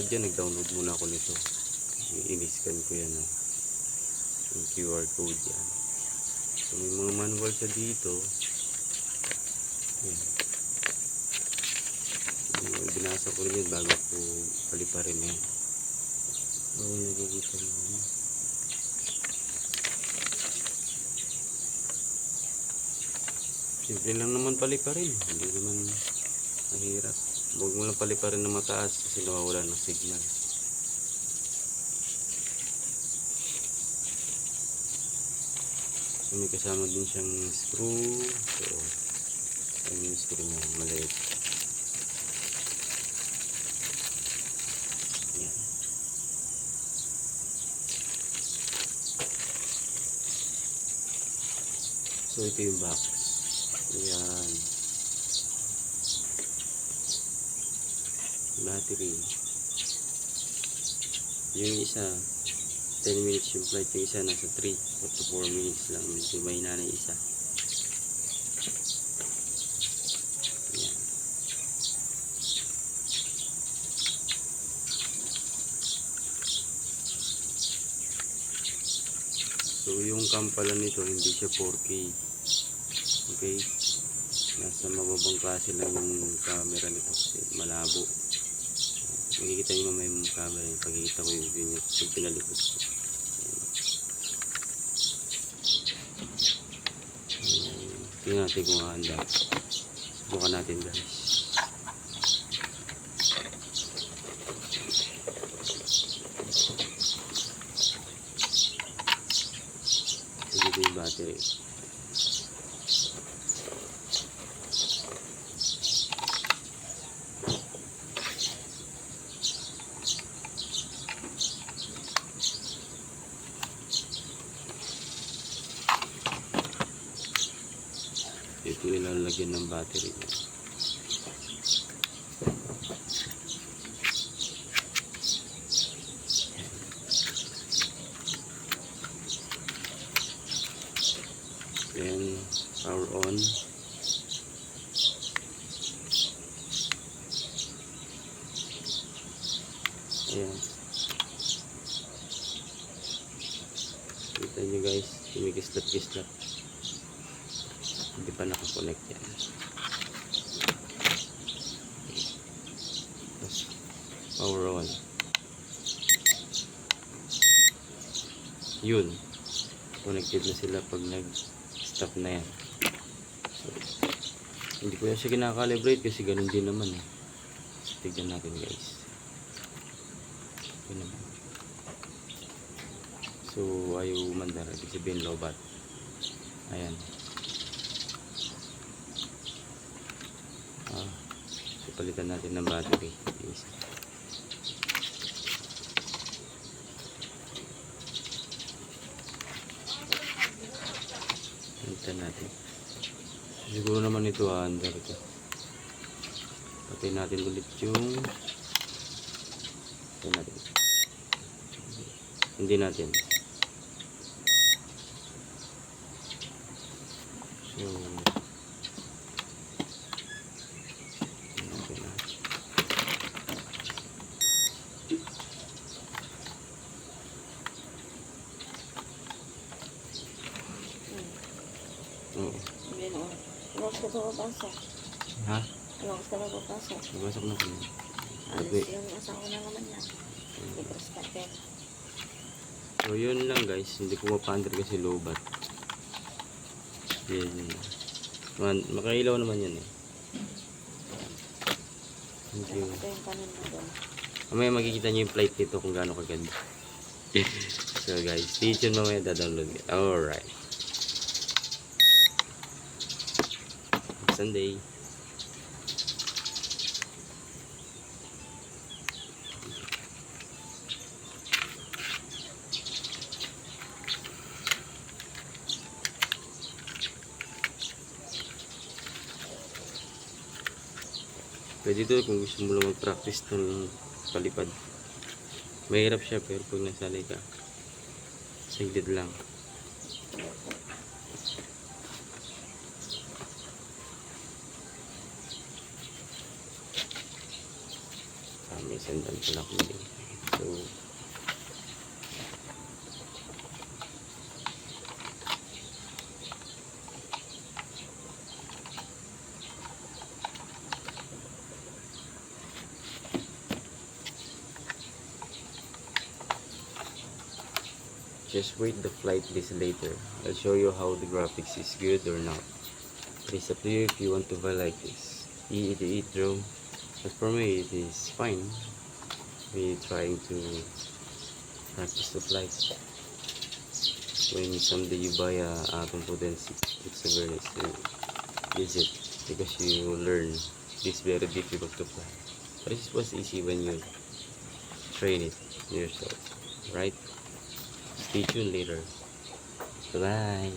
dyan, nag-download muna ako nito. I-scan ko yan, yung QR code yan. So may mga manual siya dito. Ayan. Binasa ko rin yun bago ko paliparin eh. Oo, nakikita mo. Simple lang naman paliparin. Hindi naman mahirap. Huwag mo lang paliparin na mataas kasi nawawala ng signal. So may kasama din siyang screw. So ayun yung screw niya, maliit. Yan. So ito yung box. Yan. Battery. Yung isa 10 minutes yung flight, yung isa nasa 3 up to 4 minutes lang. Medyo mahina na yung isa. Yan. So yung cam pala nito hindi siya 4K. Okay, nasa mababang klase lang yung camera nito kasi malabo. Makikita nyo mamaya yung camera yung pagkikita ko yung video pag pinalikot ko. Tingnan natin kung handa. Subukan natin guys. Dito yung battery. Ito ilalagyan ng battery. Then power on. Ayan. Kita nyo guys, kumikislap-kislap. Hindi pa nakakonect yan. Power on. Yun. Connected na sila pag nag-stop na yan. So, hindi ko yan siya kinakalibrate kasi ganun din naman eh. Tignan natin guys. Yun naman. So, ayaw mandar. Ibig sabihin lobat. Ayan. So, palitan natin ng battery. Palitan natin. Siguro naman ito under ito. Patay natin ulit yung hindi natin. So Iwas ka ba papasok? ha? Iwas ka ba papasok? Nabasok na ko. Alis yung asawa na naman yan. Iwas ka pe. So yun lang guys, hindi ko mapa-under kasi low-bat. Yan. Makailaw naman yan eh. Thank you. Ito yung kanin mo doon. Mamaya makikita nyo yung flight nito kung gaano kaganda. So guys, stay tuned mamaya da-download. Alright. Sunday. Pwede ito kung gusto mo lang mag-practice ng palipad. Mahirap siya pero pag nasanay ka, saglit lang. May sandal pala ko din. So, just wait the flight list later. I'll show you how the graphics is good or not. It is up to you if you want to buy like this. It though. But for me, it is fine. Me trying to practice the flight. When someday you buy a Atom Potency, it's a very nice to use it because you learn it's very difficult to fly. But it was easy when you train it yourself, right? Stay tuned later. Bye.